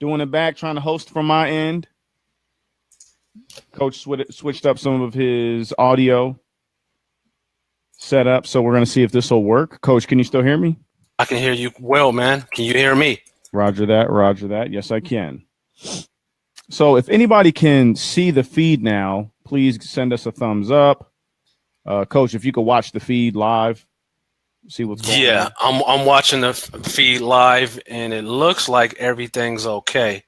Doing it back, trying to host from my end. Coach switched up some of his audio setup, so we're going to see if this will work. Coach, can you still hear me? I can hear you well, man. Can you hear me? Roger that. Roger that. Yes, I can. So if anybody can see the feed now, please send us a thumbs up. Coach, if you could watch the feed live, see what's going on. Yeah, I'm watching the feed live, and it looks like everything's okay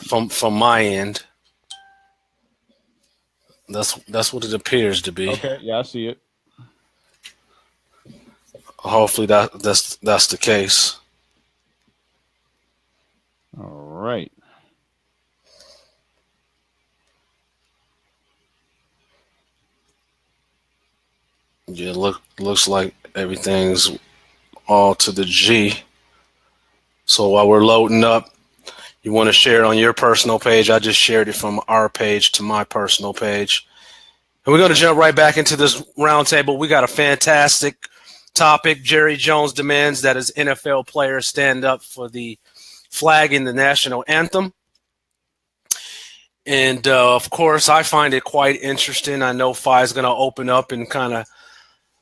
from my end. That's what it appears to be. Okay, yeah, I see it. Hopefully that's the case. All right. Yeah, looks like everything's all to the G. So while we're loading up, you want to share it on your personal page. I just shared it from our page to my personal page. And we're going to jump right back into this roundtable. We got a fantastic topic. Jerry Jones demands that his NFL players stand up for the flag in the national anthem. And, of course, I find it quite interesting. I know Fi is going to open up and kind of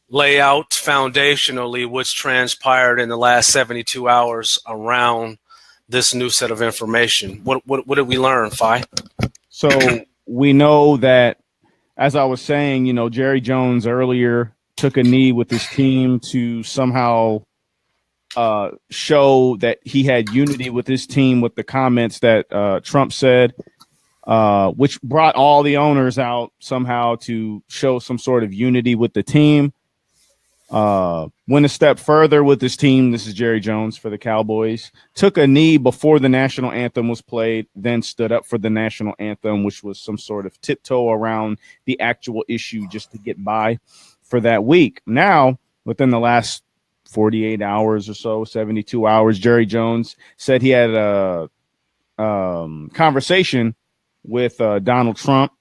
lay out foundationally what's transpired in the last 72 hours around this new set of information. What did we learn, Fi? So we know that, as I was saying, you know, Jerry Jones earlier took a knee with his team to somehow show that he had unity with his team with the comments that Trump said, which brought all the owners out somehow to show some sort of unity with the team. Went a step further with his team. This is Jerry Jones for the Cowboys. Took a knee before the national anthem was played, then stood up for the national anthem, which was some sort of tiptoe around the actual issue just to get by for that week. Now, within the last 48 hours or so, 72 hours, Jerry Jones said he had a conversation with Donald Trump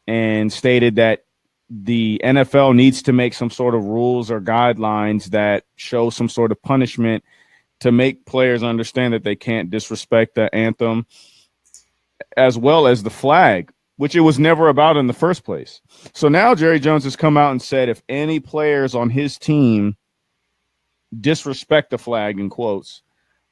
and stated that the NFL needs to make some sort of rules or guidelines that show some sort of punishment to make players understand that they can't disrespect the anthem as well as the flag, which it was never about in the first place. So now Jerry Jones has come out and said if any players on his team disrespect the flag, in quotes,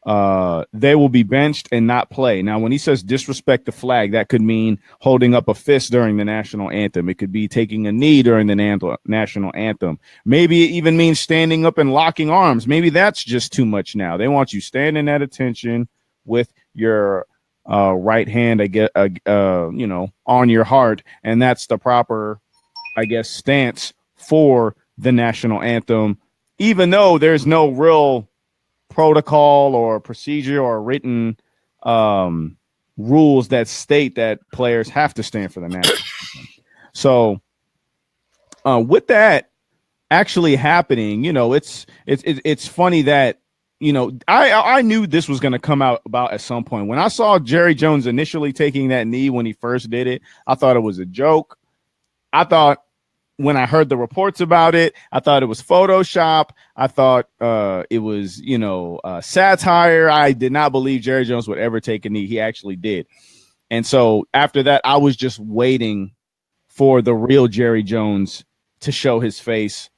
they will be benched and not play. Now, when he says disrespect the flag, that could mean holding up a fist during the national anthem. It could be taking a knee during the national anthem. Maybe it even means standing up and locking arms. Maybe that's just too much now. They want you standing at attention with your right hand, on your heart. And that's the proper, stance for the national anthem, even though there's no real protocol or procedure or written rules that state that players have to stand for the national anthem. So with that actually happening, it's funny that, I knew this was going to come out about at some point. When I saw Jerry Jones initially taking that knee when he first did it, I thought it was a joke. I thought, when I heard the reports about it, I thought it was Photoshop. I thought it was, satire. I did not believe Jerry Jones would ever take a knee. He actually did. And so after that, I was just waiting for the real Jerry Jones to show his face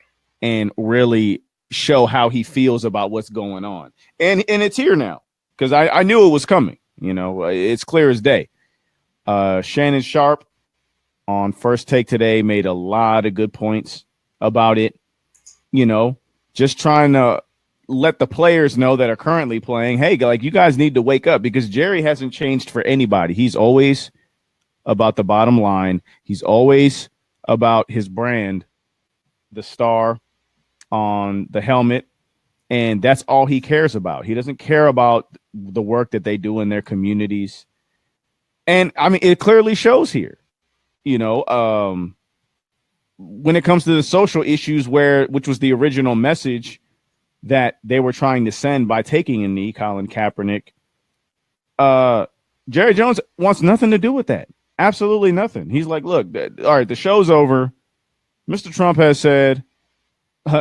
and really show how he feels about what's going on. And it's here now because I knew it was coming. It's clear as day. Shannon Sharp on First Take today made a lot of good points about it, just trying to let the players know that are currently playing, hey, you guys need to wake up because Jerry hasn't changed for anybody. He's always about the bottom line. He's always about his brand, the star on the helmet, and that's all he cares about. He doesn't care about the work that they do in their communities. And, it clearly shows here. When it comes to the social issues which was the original message that they were trying to send by taking a knee, Colin Kaepernick, Jerry Jones wants nothing to do with that. Absolutely nothing. He's like, look, all right, the show's over. Mr. Trump has said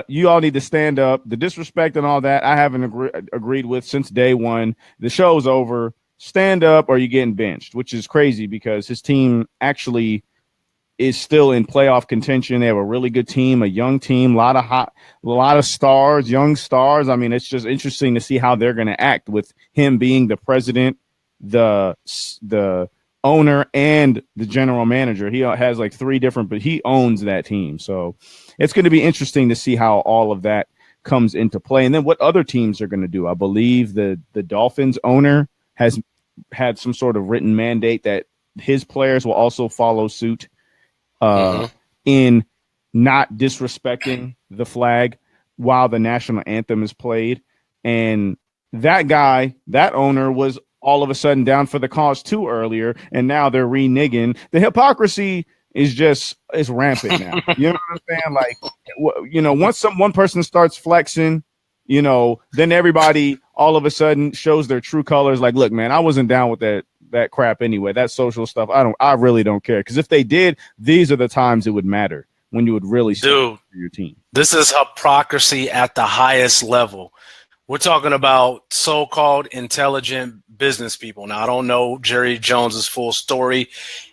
you all need to stand up. The disrespect and all that, I haven't agreed with since day one. The show's over. Stand up or you're getting benched, which is crazy because his team actually is still in playoff contention. They have a really good team, a young team, a lot of stars, young stars. I mean, it's just interesting to see how they're going to act with him being the president, the owner, and the general manager. He has like three different, but he owns that team. So it's going to be interesting to see how all of that comes into play. And then what other teams are going to do. I believe the Dolphins owner has had some sort of written mandate that his players will also follow suit in not disrespecting the flag while the national anthem is played. And that guy, that owner, was all of a sudden down for the cause too earlier, and now they're reneging. The hypocrisy is rampant now. You know what I'm saying? Like, once one person starts flexing, then everybody all of a sudden shows their true colors. Like, look, man, I wasn't down with that crap anyway. That social stuff, I really don't care. Because if they did, these are the times it would matter, when you would really stand for your team. This is hypocrisy at the highest level. We're talking about so-called intelligent business people. Now, I don't know Jerry Jones's full story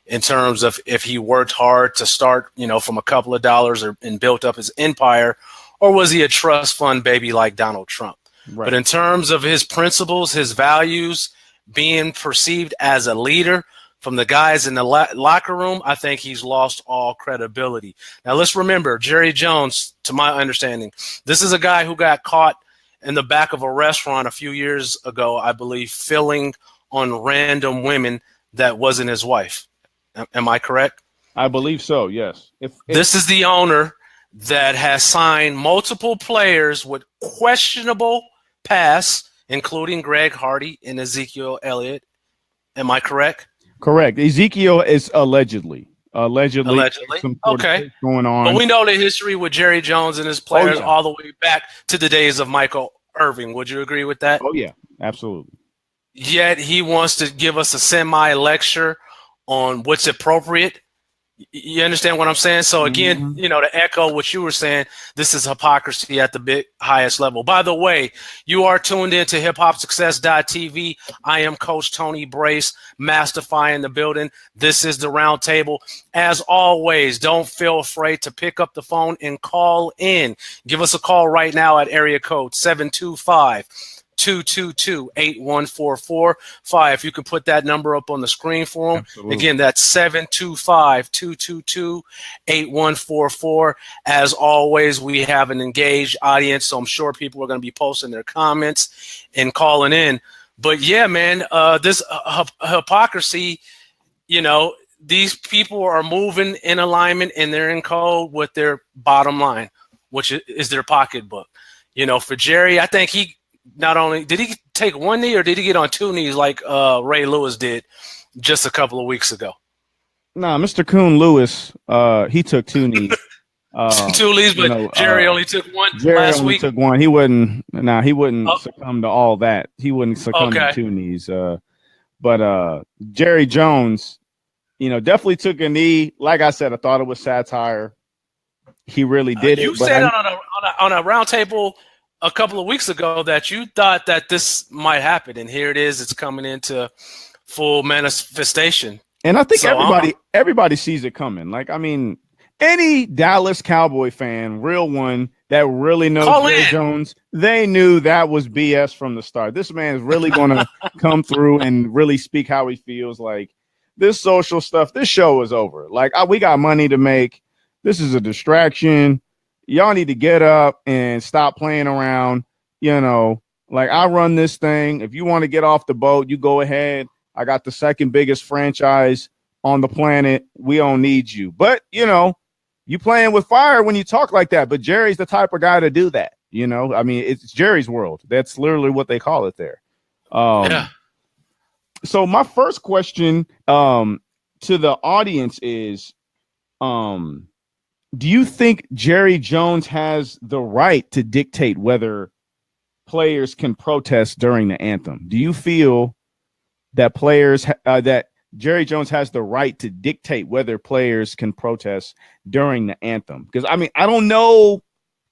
in terms of if he worked hard to start, from a couple of dollars and built up his empire, or was he a trust fund baby like Donald Trump? Right. But in terms of his principles, his values, being perceived as a leader from the guys in the locker room, I think he's lost all credibility. Now, let's remember, Jerry Jones, to my understanding, this is a guy who got caught in the back of a restaurant a few years ago, I believe, filling on random women that wasn't his wife. Am I correct? I believe so, yes. This is the owner that has signed multiple players with questionable past, including Greg Hardy and Ezekiel Elliott. Am I correct? Correct. Ezekiel is allegedly. Okay. Going on. But we know the history with Jerry Jones and his players all the way back to the days of Michael Irving. Would you agree with that? Oh, yeah, absolutely. Yet he wants to give us a semi-lecture on what's appropriate. You understand what I'm saying? So again, to echo what you were saying, this is hypocrisy at the highest level. By the way, you are tuned into HipHop Success TV. I am Coach Tony Brace, Masterfy in the building. This is the RoundTable. As always, don't feel afraid to pick up the phone and call in. Give us a call right now at area code 725-222-8144. If you can put that number up on the screen for them. Absolutely. Again, that's 725-222-8144. As always, we have an engaged audience, so I'm sure people are going to be posting their comments and calling in. But yeah, man, this hypocrisy, these people are moving in alignment and they're in code with their bottom line, which is their pocketbook. For Jerry, I think he not only did he take one knee, or did he get on two knees like Ray Lewis did just a couple of weeks ago? Nah, Mr. Coon Lewis, he took two knees. Two knees, but Jerry only took one last week. Took one. He wouldn't succumb to all that. He wouldn't succumb to two knees. But Jerry Jones, definitely took a knee. Like I said, I thought it was satire. He really did it. You said on a roundtable a couple of weeks ago that you thought that this might happen, and here it is. It's coming into full manifestation. And I think everybody sees it coming. Like, I mean, any Dallas Cowboy fan, real one that really knows Jerry Jones, they knew that was BS from the start. This man is really going to come through and really speak how he feels. Like, this social stuff, this show is over. Like, we got money to make. This is a distraction. Y'all need to get up and stop playing around. Like, I run this thing. If you want to get off the boat, you go ahead. I got the second biggest franchise on the planet. We don't need you. But, you playing with fire when you talk like that. But Jerry's the type of guy to do that. I mean, it's Jerry's world. That's literally what they call it there. So my first question to the audience is, do you think Jerry Jones has the right to dictate whether players can protest during the anthem? Do you feel that that Jerry Jones has the right to dictate whether players can protest during the anthem? Because, I mean, I don't know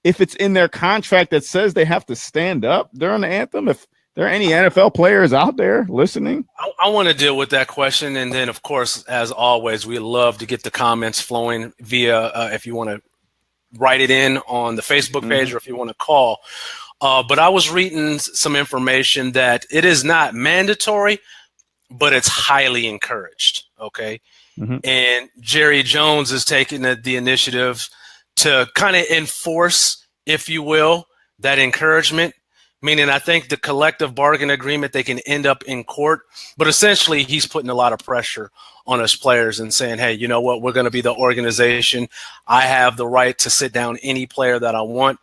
if it's in their contract that says they have to stand up during the anthem, if there are any NFL players out there listening? I want to deal with that question. And then, of course, as always, we love to get the comments flowing via if you want to write it in on the Facebook page or if you want to call. But I was reading some information that it is not mandatory, but it's highly encouraged. Okay. And Jerry Jones is taking the initiative to kind of enforce, if you will, that encouragement. Meaning, I think the collective bargain agreement, they can end up in court. But essentially, he's putting a lot of pressure on us players and saying, hey, you know what? We're going to be the organization. I have the right to sit down any player that I want.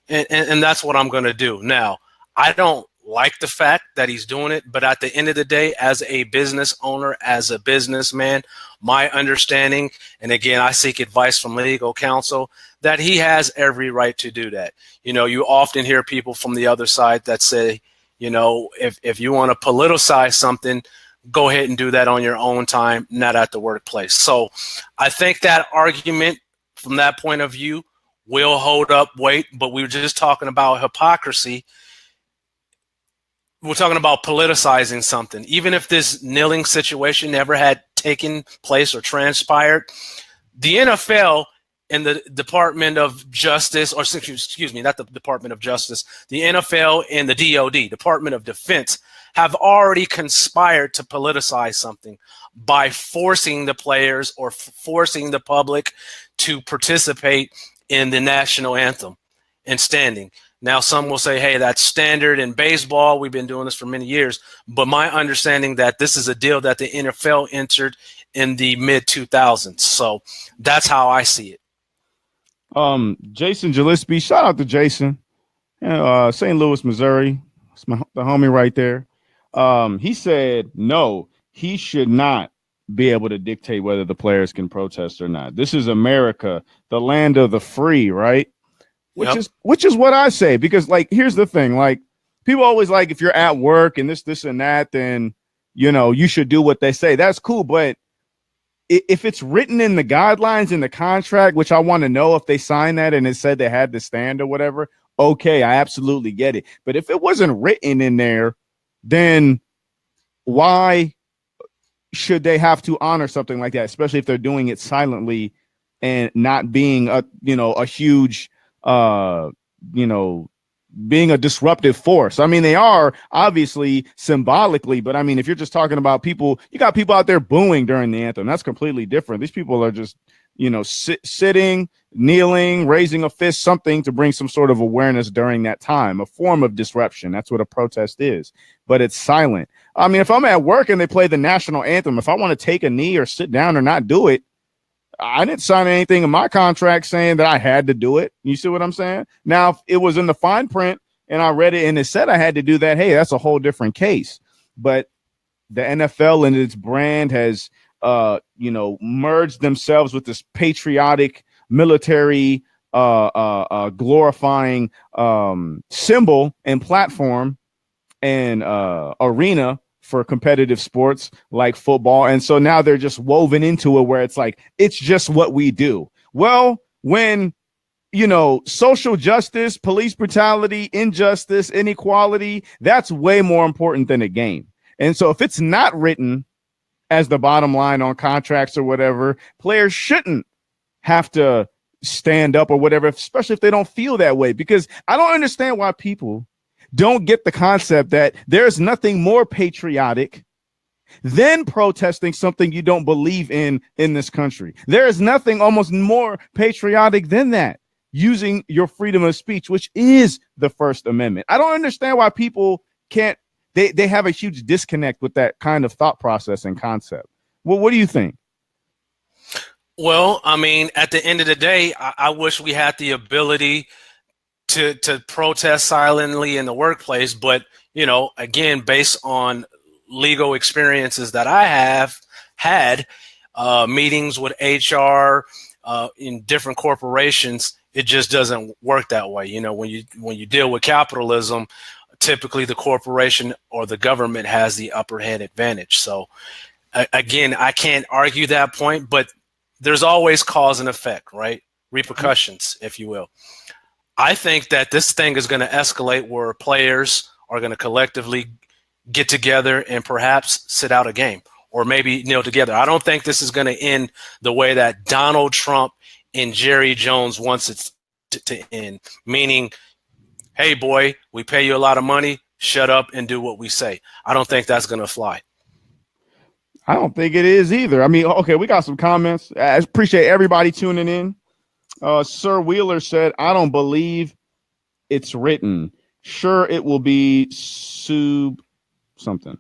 And that's what I'm going to do. Now, I don't like the fact that he's doing it. But at the end of the day, as a business owner, as a businessman, my understanding, and again, I seek advice from legal counsel, that he has every right to do that. You know, you often hear people from the other side that say, you know, if you want to politicize something, go ahead and do that on your own time, not at the workplace. So I think that argument from that point of view will hold up weight, but we were just talking about hypocrisy. We're talking about politicizing something. Even if this kneeling situation never had taken place or transpired, the NFL and the Department of Justice, or excuse me, not the Department of Justice, the NFL and the DOD, Department of Defense, have already conspired to politicize something by forcing the players or forcing the public to participate in the national anthem and standing. Now, some will say, hey, that's standard in baseball. We've been doing this for many years. But my understanding that this is a deal that the NFL entered in the mid-2000s. So that's how I see it. Jason Gillespie, shout out to Jason, St. Louis, Missouri. It's the homie right there. He said, no, he should not be able to dictate whether the players can protest or not. This is America, the land of the free, right? Which is what I say, because like, here's the thing, like people always like, if you're at work and this and that, then, you know, you should do what they say. That's cool. But if it's written in the guidelines in the contract, which I want to know if they signed that and it said they had to stand or whatever, okay, I absolutely get it. But if it wasn't written in there, then why should they have to honor something like that, especially if they're doing it silently and not being a huge being a disruptive force? I mean, they are obviously symbolically, but I mean, if you're just talking about people, you got people out there booing during the anthem. That's completely different. These people are just, sitting, kneeling, raising a fist, something to bring some sort of awareness during that time, a form of disruption. That's what a protest is, but it's silent. I mean, if I'm at work and they play the national anthem, if I want to take a knee or sit down or not do it, I didn't sign anything in my contract saying that I had to do it. You see what I'm saying? Now, if it was in the fine print and I read it and it said I had to do that, hey, that's a whole different case. But the NFL and its brand has, merged themselves with this patriotic military glorifying symbol and platform and arena for competitive sports like football. And so now they're just woven into it where it's like, it's just what we do. Well, when, social justice, police brutality, injustice, inequality, that's way more important than a game. And so if it's not written as the bottom line on contracts or whatever, players shouldn't have to stand up or whatever, especially if they don't feel that way, because I don't understand why people don't get the concept that there's nothing more patriotic than protesting something you don't believe in this country. There is nothing almost more patriotic than that, using your freedom of speech, which is the First Amendment. I don't understand why people can't, they have a huge disconnect with that kind of thought process and concept. Well, what do you think? Well, I mean, at the end of the day, I wish we had the ability to protest silently in the workplace. But, again, based on legal experiences that I have had, meetings with HR in different corporations, it just doesn't work that way. When you deal with capitalism, typically the corporation or the government has the upper hand advantage. So, again, I can't argue that point, but there's always cause and effect, right? Repercussions, if you will. I think that this thing is going to escalate where players are going to collectively get together and perhaps sit out a game or maybe kneel together. I don't think this is going to end the way that Donald Trump and Jerry Jones wants it to end, meaning, hey, boy, we pay you a lot of money. Shut up and do what we say. I don't think that's going to fly. I don't think it is either. I mean, okay, we got some comments. I appreciate everybody tuning in. Sir Wheeler said, I don't believe it's written. Sure, it will be something.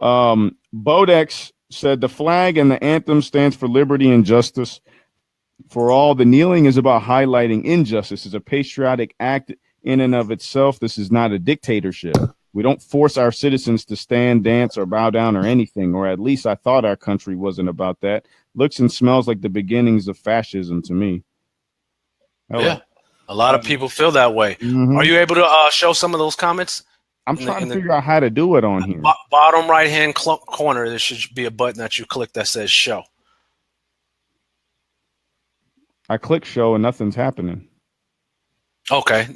Bodex said the flag and the anthem stands for liberty and justice. For all, the kneeling is about highlighting injustice. It's a patriotic act in and of itself. This is not a dictatorship. We don't force our citizens to stand, dance, or bow down or anything, or at least I thought our country wasn't about that. Looks and smells like the beginnings of fascism to me. Yeah, a lot of people feel that way. Mm-hmm. Are you able to show some of those comments? I'm trying to figure out how to do it on here. Bottom right-hand corner, there should be a button that you click that says show. I click show and nothing's happening. Okay.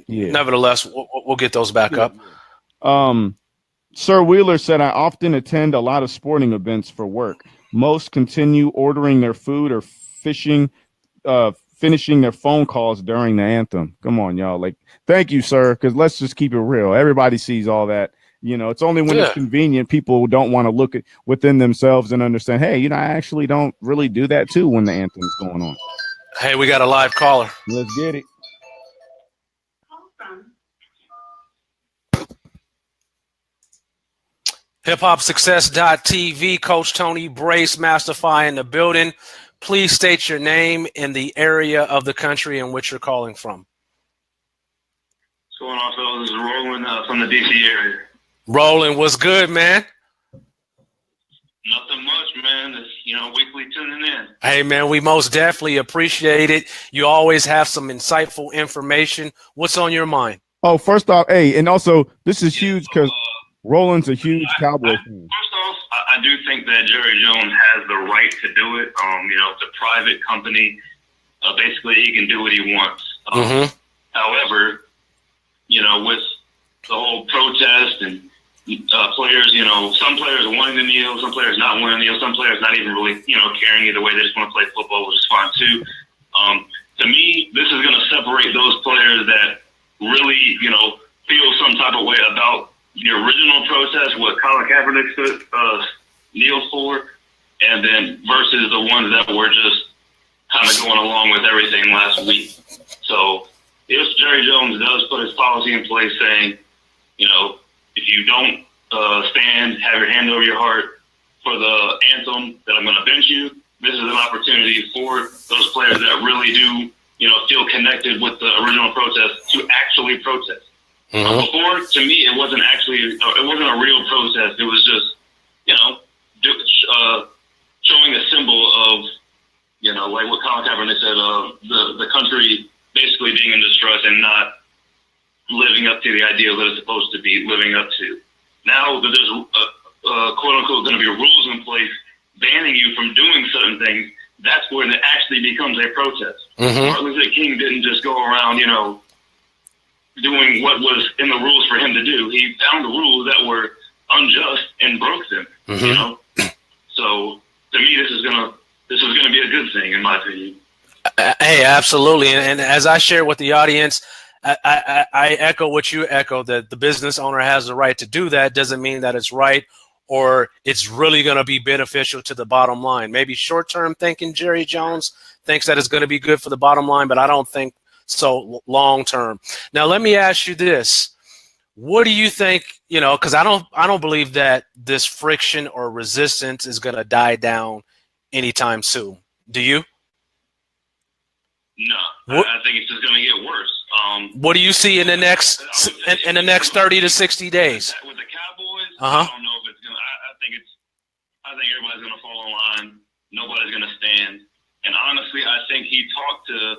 Yeah. Nevertheless, we'll get those back up. Sir Wheeler said, I often attend a lot of sporting events for work. Most continue ordering their food or finishing their phone calls during the anthem. Come on, y'all. Like, thank you, sir, because let's just keep it real. Everybody sees all that. You know, it's only when it's convenient people don't want to look at within themselves and understand, hey, you know, I actually don't really do that too when the anthem is going on. Hey, we got a live caller. Let's get it. HipHop Success TV, Coach Tony Brace, Masterfy in the building. Please state your name and the area of the country in which you're calling from. What's going on, fellas? This is Roland from the DC area. Roland, what's good, man? Nothing much, man. It's, weekly tuning in. Hey, man, we most definitely appreciate it. You always have some insightful information. What's on your mind? Oh, first off, hey, and also, this is huge because Roland's a huge Cowboy fan. First off, I do think that Jerry Jones has the right to do it. It's a private company. Basically, he can do what he wants. However, with the whole protest and players, some players are wanting to kneel, some players not wanting to kneel, some players not even really, caring either way. They just want to play football, which is fine too. To me, this is going to separate those players that really, feel some type of way about the original protest, what Colin Kaepernick stood kneel for, and then versus the ones that were just kind of going along with everything last week. So if Jerry Jones does put his policy in place saying, if you don't stand, have your hand over your heart for the anthem, that I'm going to bench you, this is an opportunity for those players that really do, feel connected with the original protest to actually protest. Before, to me, it wasn't a real protest. It was just, showing a symbol of, like what Colin Kaepernick said, the country basically being in distress and not living up to the ideal that it's supposed to be living up to. Now that there's, quote unquote, going to be rules in place banning you from doing certain things, that's where it actually becomes a protest. Martin Luther King didn't just go around, doing what was in the rules for him to do. He found the rules that were unjust and broke them. So to me, this is gonna be a good thing, in my opinion. Hey, absolutely. And as I share with the audience, I echo what you echo, that the business owner has the right to do that. Doesn't mean that it's right or it's really going to be beneficial to the bottom line. Maybe short-term thinking, Jerry Jones thinks that it's going to be good for the bottom line, but I don't think so long-term. Now, let me ask you this. What do you think, because I don't believe that this friction or resistance is going to die down anytime soon. Do you? No, I think it's just going to get worse. What do you see in the next 30 to 60 days? With the Cowboys, I don't know if it's going to. I think everybody's going to fall in line. Nobody's going to stand. And honestly, I think he talked to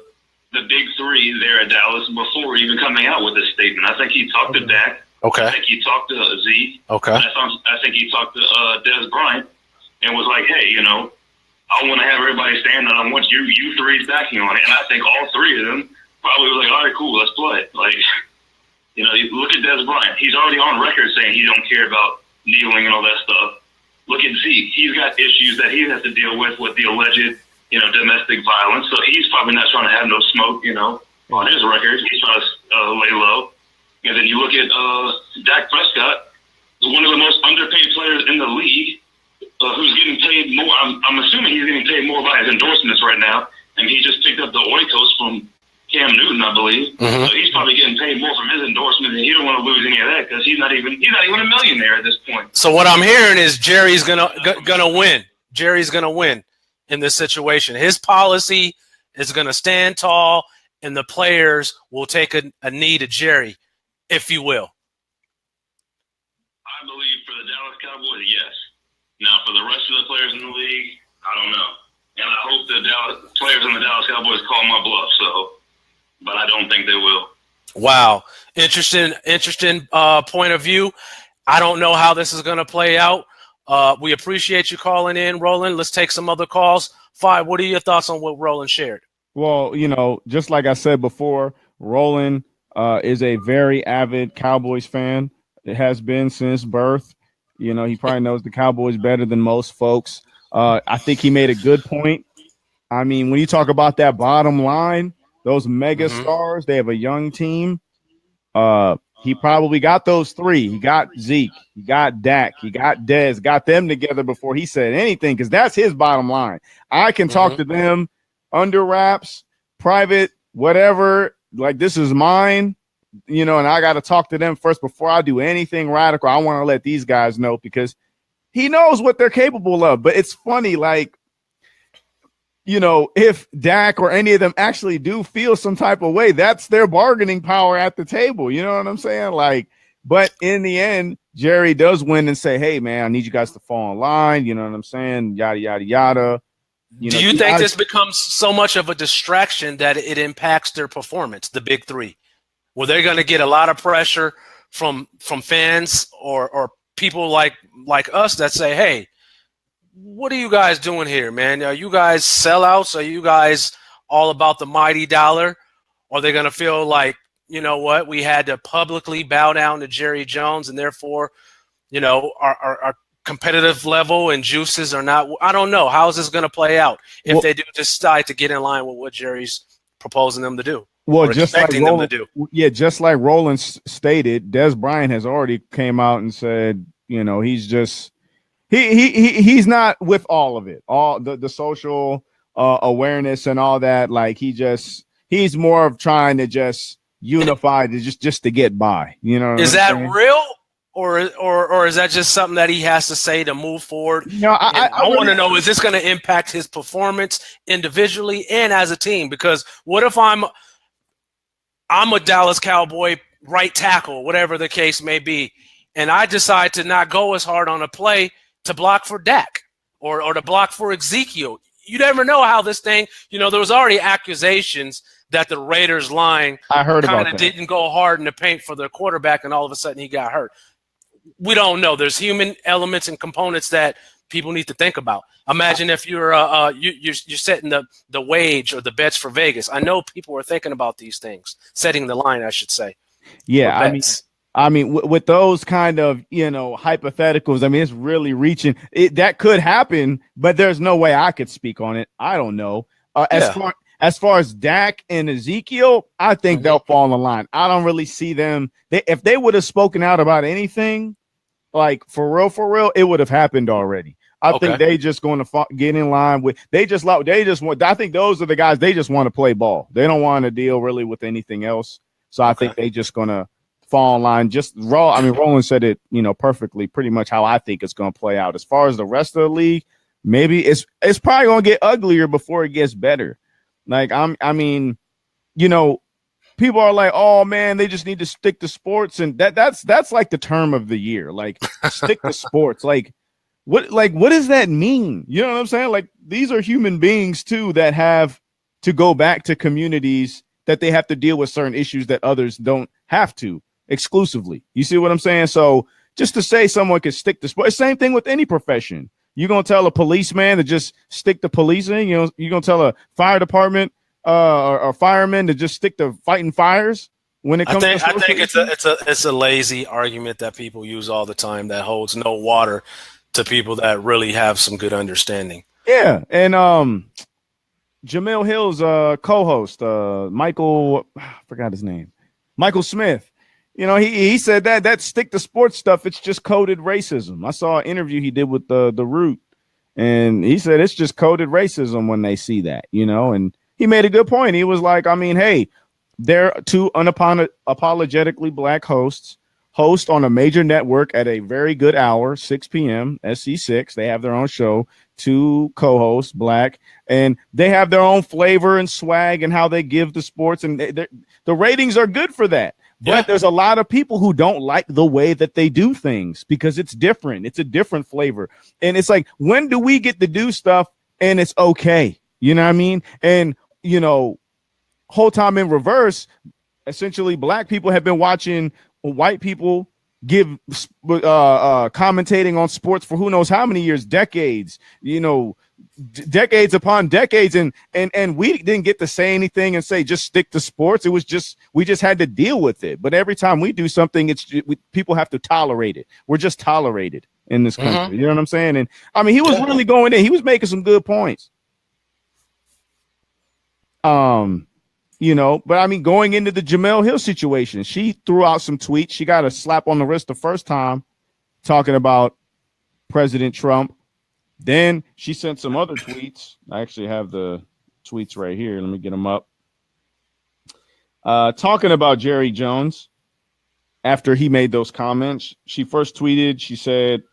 the big three there at Dallas before even coming out with this statement. I think he talked to Dak. Okay. I think he talked to Zeke. Okay. I think he talked to Dez Bryant and was like, hey, I want to have everybody stand and I want you threes backing on it. And I think all three of them probably was like, all right, cool, let's play. Like, you know, you look at Des Bryant. He's already on record saying he don't care about kneeling and all that stuff. Look at Zeke. He's got issues that he has to deal with the alleged, you know, domestic violence. So he's probably not trying to have no smoke, you know, on his record. He's trying to lay low. And then you look at Dak Prescott, one of the most underpaid players in the league, who's getting paid more. I'm assuming he's getting paid more by his endorsements right now. And he just picked up the Oikos from Cam Newton, I believe. Mm-hmm. So he's probably getting paid more from his endorsement, and he don't want to lose any of that because he's not even a millionaire at this point. So what I'm hearing is Jerry's gonna win. Jerry's gonna win in this situation. His policy is gonna stand tall, and the players will take a knee to Jerry, if you will. I believe for the Dallas Cowboys, yes. Now, for the rest of the players in the league, I don't know. And I hope the players in the Dallas Cowboys call my bluff, but I don't think they will. Wow. Interesting point of view. I don't know how this is going to play out. We appreciate you calling in, Roland. Let's take some other calls. Five, what are your thoughts on what Roland shared? Well, you know, just like I said before, Roland is a very avid Cowboys fan. It has been since birth. You know, he probably knows the Cowboys better than most folks. I think he made a good point. I mean, when you talk about that bottom line, those mega stars, they have a young team. He probably got those three. He got Zeke, he got Dak, he got Dez, got them together before he said anything, because that's his bottom line. I can talk to them under wraps, private, whatever. Like, this is mine. You know, and I got to talk to them first before I do anything radical. I want to let these guys know because he knows what they're capable of. But it's funny, like, you know, if Dak or any of them actually do feel some type of way, that's their bargaining power at the table. You know what I'm saying? Like, but in the end, Jerry does win and say, hey, man, I need you guys to fall in line. You know what I'm saying? Yada, yada, yada. Do you think this becomes so much of a distraction that it impacts their performance, the big three? Well, they're going to get a lot of pressure from fans or people like us that say, hey, what are you guys doing here, man? Are you guys sellouts? Are you guys all about the mighty dollar? Or are they going to feel like, you know what, we had to publicly bow down to Jerry Jones and therefore, you know, our competitive level and juices are not – I don't know. How is this going to play out if they do decide to get in line with what Jerry's proposing them to do? Well, just like Roland stated, Des Bryant has already came out and said, you know, he's just he's not with all of it, all the social awareness and all that. Like, he's more of trying to just unify to just to get by. You know, is that real, or is that just something that he has to say to move forward? You know, I want to know, is this going to impact his performance individually and as a team? Because what if I'm a Dallas Cowboy right tackle, whatever the case may be, and I decide to not go as hard on a play to block for Dak or to block for Ezekiel. You never know how this thing, you know, there was already accusations that the Raiders line kind of didn't go hard in the paint for their quarterback, and all of a sudden he got hurt. We don't know. There's human elements and components that people need to think about. Imagine if you're setting the wage or the bets for Vegas. I know people are thinking about these things, setting the line, I should say. Yeah, I mean, with those kind of, you know, hypotheticals, I mean, it's really reaching. That could happen, but there's no way I could speak on it. I don't know. As far as Dak and Ezekiel, I think they'll fall in line. I don't really see them. If they would have spoken out about anything, like for real, it would have happened already. I think they just going to get in line with. I think those are the guys. They just want to play ball. They don't want to deal really with anything else. So I think they just going to fall in line. Just raw. I mean, Roland said it, you know, perfectly. Pretty much how I think it's going to play out. As far as the rest of the league, maybe it's probably going to get uglier before it gets better. Like I mean, you know, people are like, oh man, they just need to stick to sports, and that's like the term of the year. Like, stick to sports. Like what does that mean? You know what I'm saying? Like, these are human beings too that have to go back to communities that they have to deal with certain issues that others don't have to exclusively. You see what I'm saying? So just to say someone can stick to sports, same thing with any profession. You're going to tell a policeman to just stick to policing? You know, you're going to tell a fire department or firemen to just stick to fighting fires when it comes to I think it's a lazy argument that people use all the time that holds no water to people that really have some good understanding. Yeah, and Jamel Hill's co-host, Michael, I forgot his name, Michael Smith. You know, he said that stick to sports stuff, it's just coded racism. I saw an interview he did with the Root, and he said it's just coded racism when they see that, you know, and he made a good point. He was like, I mean, hey, they're two unapologetically black host on a major network at a very good hour, 6 p.m., SC6. They have their own show, 2 co-hosts, black, and they have their own flavor and swag and how they give the sports, and the ratings are good for that. But there's a lot of people who don't like the way that they do things because it's different. It's a different flavor. And it's like, when do we get to do stuff and it's okay? You know what I mean? And, you know, whole time in reverse, essentially black people have been watching white people give commentating on sports for who knows how many years, decades, you know, decades upon decades, and we didn't get to say anything and say just stick to sports. It was just, we just had to deal with it. But every time we do something, people have to tolerate it. We're just tolerated in this country. You know what I'm saying? And I mean, he was really going in. He was making some good points. You know, but I mean, going into the Jamel Hill situation, she threw out some tweets. She got a slap on the wrist the first time talking about President Trump. Then she sent some other tweets. I actually have the tweets right here. Let me get them up. Talking about Jerry Jones after he made those comments. She first tweeted, she said,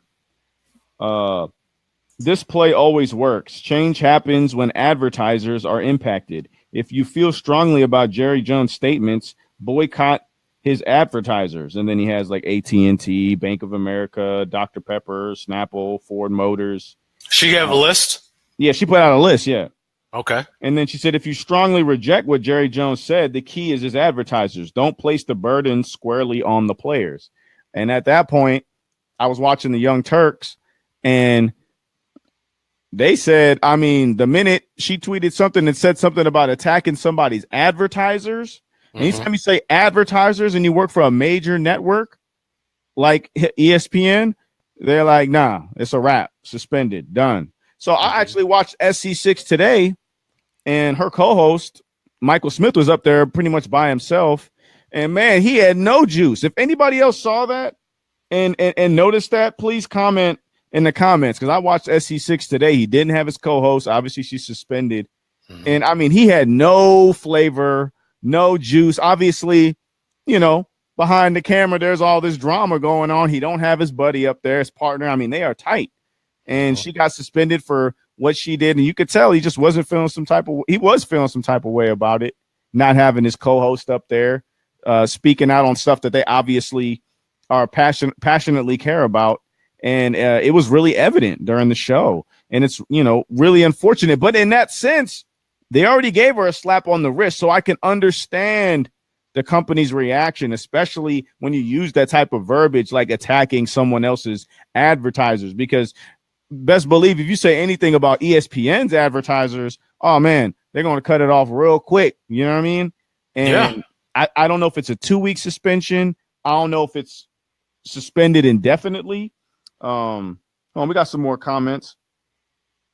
this play always works. Change happens when advertisers are impacted. If you feel strongly about Jerry Jones' statements, boycott his advertisers. And then he has like AT&T, Bank of America, Dr. Pepper, Snapple, Ford Motors. She gave a list? Yeah, she put out a list, yeah. Okay. And then she said, if you strongly reject what Jerry Jones said, the key is his advertisers. Don't place the burden squarely on the players. And at that point, I was watching the Young Turks, and they said, I mean, the minute she tweeted something that said something about attacking somebody's advertisers, anytime you say advertisers and you work for a major network like ESPN, they're like, nah, it's a wrap, suspended, done. So I actually watched SC6 today, and her co-host, Michael Smith, was up there pretty much by himself. And man, he had no juice. If anybody else saw that and noticed that, please comment in the comments, because I watched SC6 today. He didn't have his co-host. Obviously, she's suspended. And I mean, he had no flavor, no juice. Obviously, you know, behind the camera, there's all this drama going on. He don't have his buddy up there, his partner. I mean, they are tight. And she got suspended for what she did. And you could tell he just wasn't feeling some type of, he was feeling some type of way about it, not having his co-host up there, speaking out on stuff that they obviously are passionately care about. And it was really evident during the show. And it's, you know, really unfortunate. But in that sense, they already gave her a slap on the wrist. So I can understand the company's reaction, especially when you use that type of verbiage, like attacking someone else's advertisers, because best believe if you say anything about ESPN's advertisers, oh man, they're going to cut it off real quick. You know what I mean? And I don't know if it's a 2-week suspension. I don't know if it's suspended indefinitely. We got some more comments.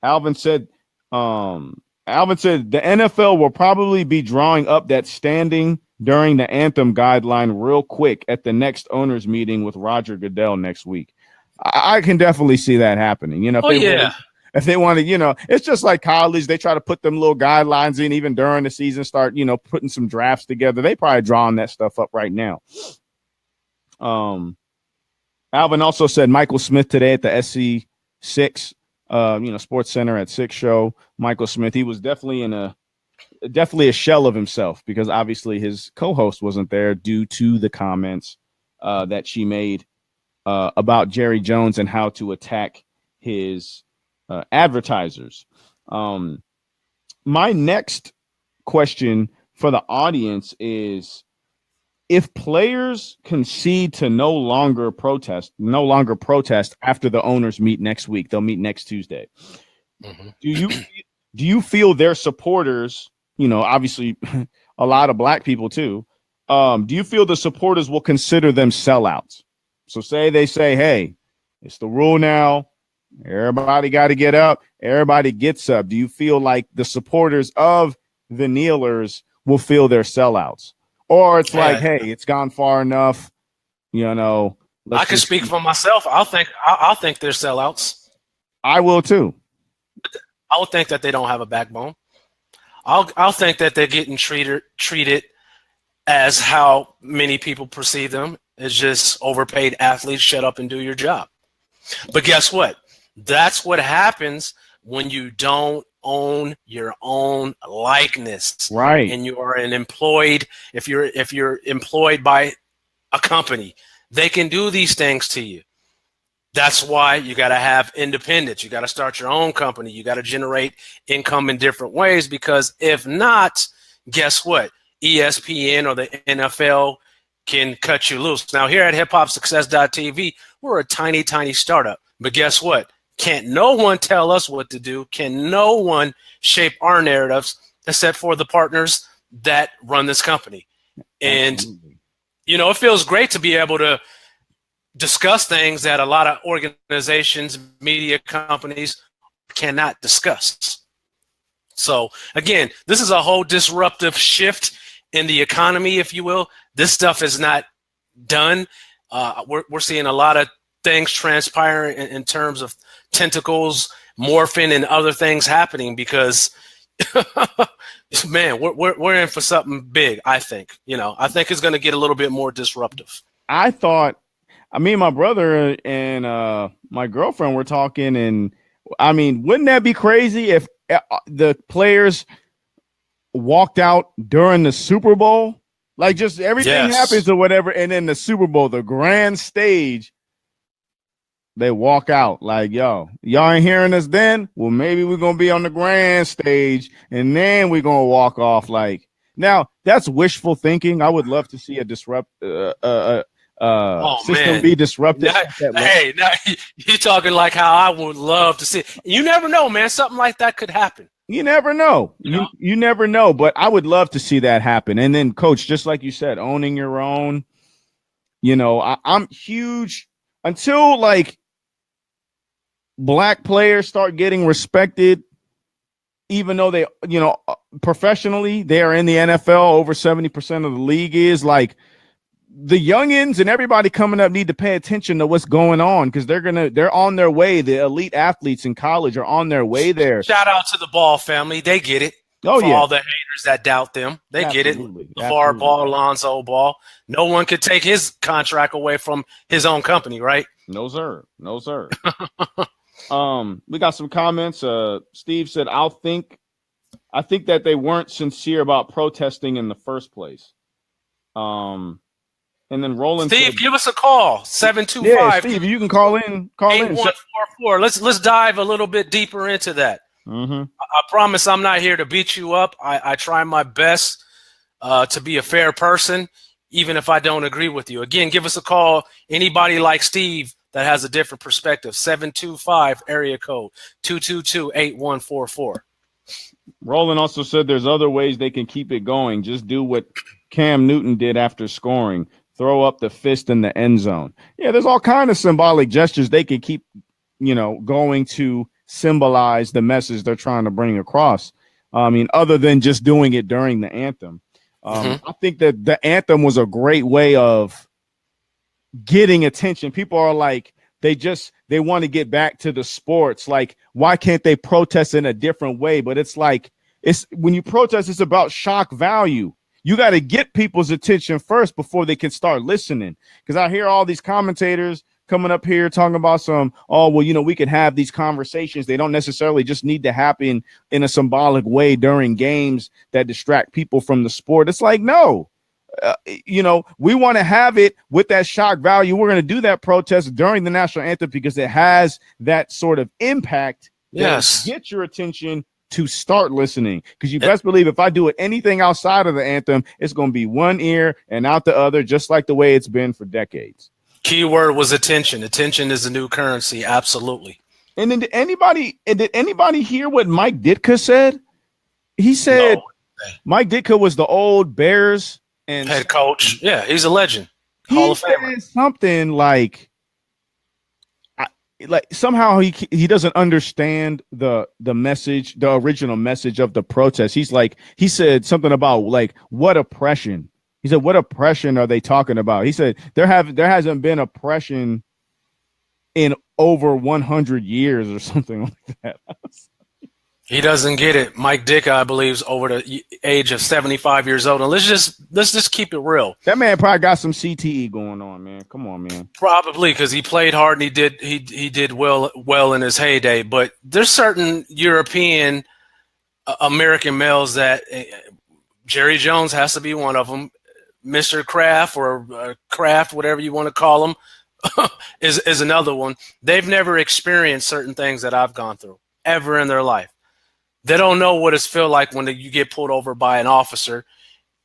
Alvin said the NFL will probably be drawing up that standing during the Anthem guideline real quick at the next owners meeting with Roger Goodell next week. I can definitely see that happening. You know, if they want to, you know, it's just like college. They try to put them little guidelines in even during the season, start, you know, putting some drafts together. They probably drawing that stuff up right now. Alvin also said Michael Smith today at the SC6, Sports Center at 6 show. Michael Smith, he was definitely a shell of himself, because obviously his co-host wasn't there due to the comments that she made about Jerry Jones and how to attack his advertisers. My next question for the audience is, if players concede to no longer protest after the owners meet next week, they'll meet next Tuesday. Do you feel their supporters, obviously a lot of black people too. Do you feel the supporters will consider them sellouts? So they say, hey, it's the rule now. Everybody got to get up. Everybody gets up. Do you feel like the supporters of the kneelers will feel they're sellouts? Or it's like, hey, it's gone far enough. I can speak for myself. I'll think they're sellouts. I will too. I would think that they don't have a backbone. I'll think that they're getting treated as how many people perceive them, as just overpaid athletes. Shut up and do your job. But guess what? That's what happens when you don't own your own likeness. Right. And you are if you're employed by a company, they can do these things to you. That's why you got to have independence. You got to start your own company. You got to generate income in different ways, because if not, guess what? ESPN or the NFL can cut you loose. Now, here at HipHop Success TV, we're a tiny, tiny startup. But guess what? Can't no one tell us what to do? Can no one shape our narratives except for the partners that run this company? And, Absolutely. It feels great to be able to discuss things that a lot of organizations, media companies cannot discuss. So, again, this is a whole disruptive shift in the economy, if you will. This stuff is not done. We're seeing a lot of things transpire in terms of tentacles morphing and other things happening, because man, we're in for something big. I think I think it's going to get a little bit more disruptive. I thought, me and my brother and my girlfriend were talking, and wouldn't that be crazy if the players walked out during the Super Bowl? Like, just everything happens or whatever, and then the Super Bowl, the grand stage, they walk out like, yo, y'all ain't hearing us then? Well, maybe we're going to be on the grand stage, and then we're going to walk off. Like, now, that's wishful thinking. I would love to see a system be disrupted. Now you're talking like how I would love to see it. You never know, man. Something like that could happen. You never know. You never know, but I would love to see that happen. And then, Coach, just like you said, owning your own, I'm huge until like black players start getting respected, even though they, professionally, they are in the NFL, over 70% of the league is like, the youngins and everybody coming up need to pay attention to what's going on, because they're on their way. The elite athletes in college are on their way there. Shout out to the Ball family. They get it. Oh, for yeah. all the haters that doubt them. They Absolutely. get it. LeVar Ball, Lonzo Ball. No one could take his contract away from his own company, right? No, sir. No, sir. We got some comments. Steve said, I think that they weren't sincere about protesting in the first place. And then Roland Steve, said, give us a call. 725. Yeah, Steve, you can call in. 8144. Let's dive a little bit deeper into that. Mm-hmm. I promise I'm not here to beat you up. I try my best to be a fair person, even if I don't agree with you. Again, give us a call. Anybody like Steve that has a different perspective. 725 area code 222-8144. Roland also said there's other ways they can keep it going. Just do what Cam Newton did after scoring. Throw up the fist in the end zone. Yeah, there's all kinds of symbolic gestures they can keep, going to symbolize the message they're trying to bring across. Other than just doing it during the anthem. I think that the anthem was a great way of getting attention. People are like, they want to get back to the sports. Like, why can't they protest in a different way? But it's like, when you protest, it's about shock value. You got to get people's attention first before they can start listening. Because I hear all these commentators coming up here talking about we can have these conversations. They don't necessarily just need to happen in a symbolic way during games that distract people from the sport. It's like, no, we want to have it with that shock value. We're going to do that protest during the national anthem because it has that sort of impact. Yes. Get your attention to start listening, because you best believe if I do it anything outside of the anthem, it's going to be one ear and out the other, just like the way it's been for decades. Keyword was attention. Attention is the new currency. Absolutely. And then did anybody hear what Mike Ditka said? He said, Mike Ditka was the old Bears and head coach. Yeah, he's a legend. He Hall of Famer. said something like somehow he doesn't understand the message, the original message of the protest. He said something about like what oppression. He said, what oppression are they talking about? He said there hasn't been oppression in over 100 years or something like that. He doesn't get it. Mike Ditka, I believe, is over the age of 75 years old. And let's just keep it real. That man probably got some CTE going on, man. Come on, man. Probably because he played hard and he did well in his heyday. But there's certain European American males that Jerry Jones has to be one of them. Mr. Kraft or Kraft, whatever you want to call him, is another one. They've never experienced certain things that I've gone through ever in their life. They don't know what it's feel like when you get pulled over by an officer.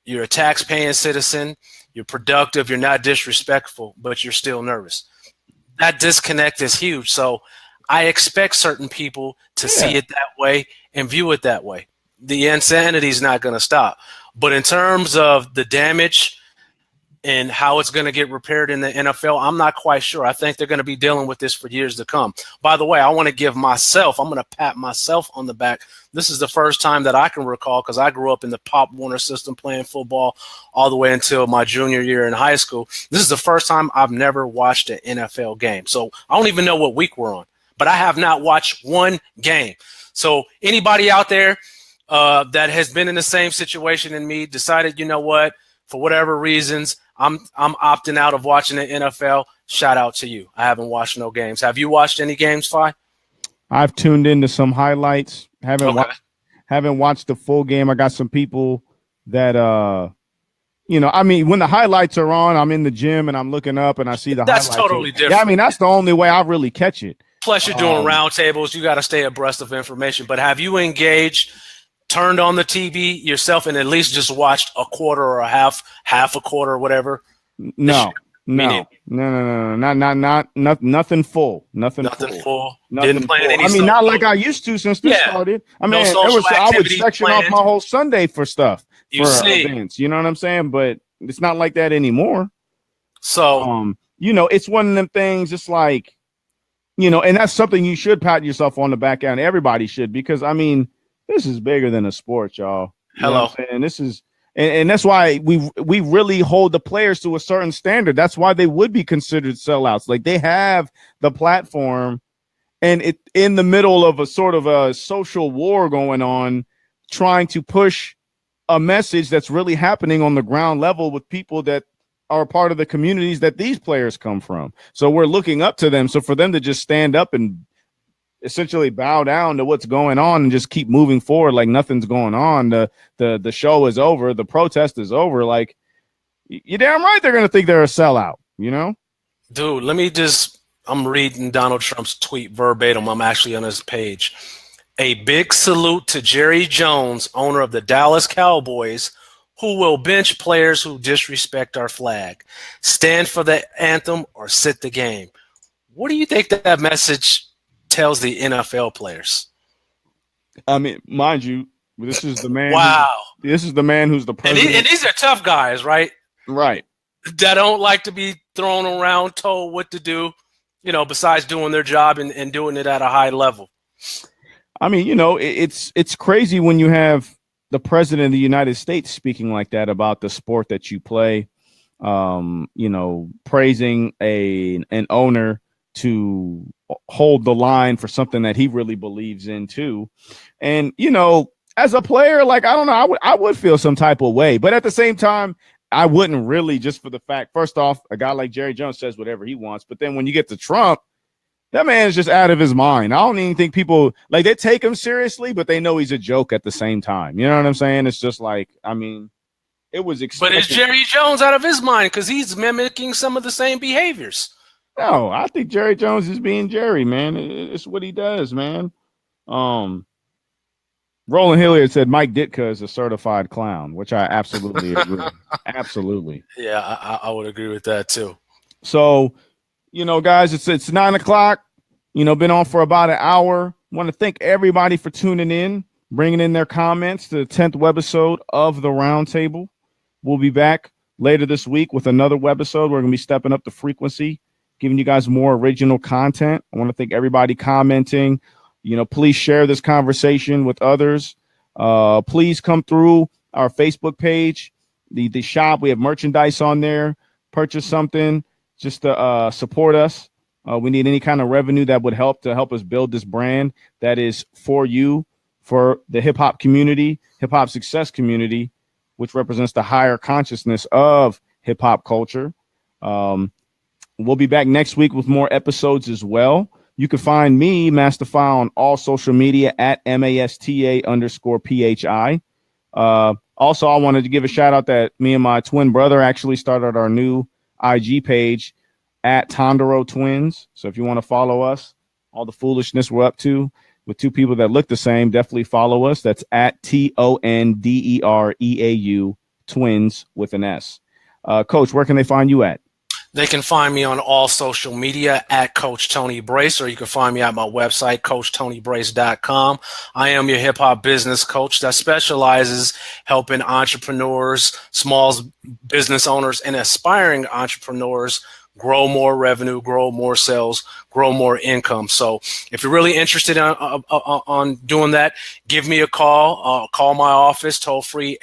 You're a tax-paying citizen. You're productive. You're not disrespectful, but you're still nervous. That disconnect is huge. So I expect certain people to see it that way and view it that way. The insanity is not going to stop. But in terms of the damage and how it's going to get repaired in the NFL, I'm not quite sure. I think they're going to be dealing with this for years to come. By the way, I want to I'm going to pat myself on the back. This is the first time that I can recall, because I grew up in the Pop Warner system playing football all the way until my junior year in high school. This is the first time I've never watched an NFL game. So I don't even know what week we're on, but I have not watched one game. So anybody out there that has been in the same situation in me, decided, you know what, for whatever reasons, I'm opting out of watching the NFL. Shout out to you. I haven't watched no games. Have you watched any games, Fi? I've tuned into some highlights. Haven't watched the full game. I got some people that I mean, when the highlights are on, I'm in the gym and I'm looking up and I see the highlights. That's totally different. Yeah, I mean, that's the only way I really catch it. Plus, you're doing roundtables. You got to stay abreast of information. But have you engaged, turned on the TV yourself, and at least just watched a quarter or a half a quarter or whatever? No, nothing full. Nothing full. Didn't plan any. I mean, not like I used to since this started. I mean, I would section off my whole Sunday for stuff, events. You know what I'm saying? But it's not like that anymore. So, it's one of them things. It's like, and that's something you should pat yourself on the back end. Everybody should, because I mean, this is bigger than a sport, y'all. Hello. And this is, and that's why we really hold the players to a certain standard. That's why they would be considered sellouts. Like, they have the platform, and it in the middle of a sort of a social war going on, trying to push a message that's really happening on the ground level with people that are part of the communities that these players come from. So we're looking up to them. So for them to just stand up and essentially bow down to what's going on and just keep moving forward like nothing's going on, the show is over, the protest is over, like, you're damn right they're gonna think they're a sellout, Dude, I'm reading Donald Trump's tweet verbatim. I'm actually on his page. A big salute to Jerry Jones, owner of the Dallas Cowboys, who will bench players who disrespect our flag, stand for the anthem, or sit the game. What do you think that message tells the NFL players? I mean, mind you, this is the man. Wow. This is the man who's the president. And these are tough guys, right? Right. That don't like to be thrown around, told what to do, besides doing their job and doing it at a high level. I mean, it's crazy when you have the president of the United States speaking like that about the sport that you play, praising an owner to hold the line for something that he really believes in too. And, as a player, like, I don't know, I would feel some type of way, but at the same time, I wouldn't really, just for the fact, first off, a guy like Jerry Jones says whatever he wants. But then when you get to Trump, that man is just out of his mind. I don't even think people, like, they take him seriously, but they know he's a joke at the same time. You know what I'm saying? It's just like, I mean, it was expected. But is Jerry Jones out of his mind because he's mimicking some of the same behaviors? No, I think Jerry Jones is being Jerry, man. It's what he does, man. Roland Hilliard said Mike Ditka is a certified clown, which I absolutely agree. Absolutely. Yeah, I would agree with that too. So, guys, it's 9:00. Been on for about an hour. Want to thank everybody for tuning in. bringing in their comments to the 10th webisode of the Roundtable. We'll be back later this week with another webisode. We're going to be stepping up the frequency, giving you guys more original content. I want to thank everybody commenting. Please share this conversation with others. Please come through our Facebook page, the shop. We have merchandise on there. Purchase something just to support us. We need any kind of revenue that would help us build this brand that is for you, for the hip hop community, hip hop success community, which represents the higher consciousness of hip hop culture. We'll be back next week with more episodes as well. You can find me, Masterfile, on all social media at MASTA_PHI. Also, I wanted to give a shout out that me and my twin brother actually started our new IG page at Tondereau Twins. So if you want to follow us, all the foolishness we're up to with two people that look the same, definitely follow us. That's at TONDEREAU Twins with an S. Coach, where can they find you at? They can find me on all social media at Coach Tony Brace, or you can find me at my website, CoachTonyBrace.com. I am your hip hop business coach that specializes helping entrepreneurs, small business owners, and aspiring entrepreneurs grow more revenue, grow more sales, grow more income. So if you're really interested on doing that, give me a call. Call my office, toll free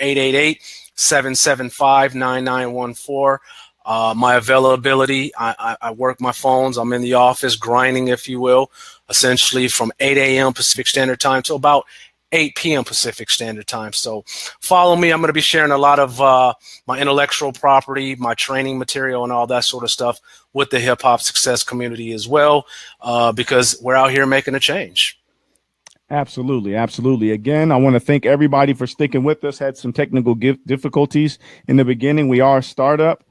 888-775-9914. My availability, I work my phones. I'm in the office grinding, if you will, essentially from 8 a.m. Pacific Standard Time to about 8 p.m. Pacific Standard Time. So follow me. I'm going to be sharing a lot of my intellectual property, my training material, and all that sort of stuff with the hip hop success community as well, because we're out here making a change. Absolutely. Absolutely. Again, I want to thank everybody for sticking with us. Had some technical difficulties in the beginning. We are a startup.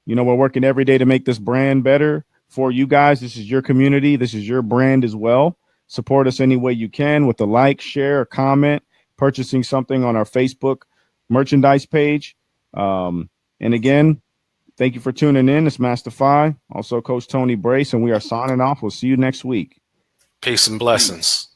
We're working every day to make this brand better for you guys. This is your community. This is your brand as well. Support us any way you can with a like, share, or comment, purchasing something on our Facebook merchandise page. And again, thank you for tuning in. It's Master Fi, also Coach Tony Brace, and we are signing off. We'll see you next week. Peace and blessings.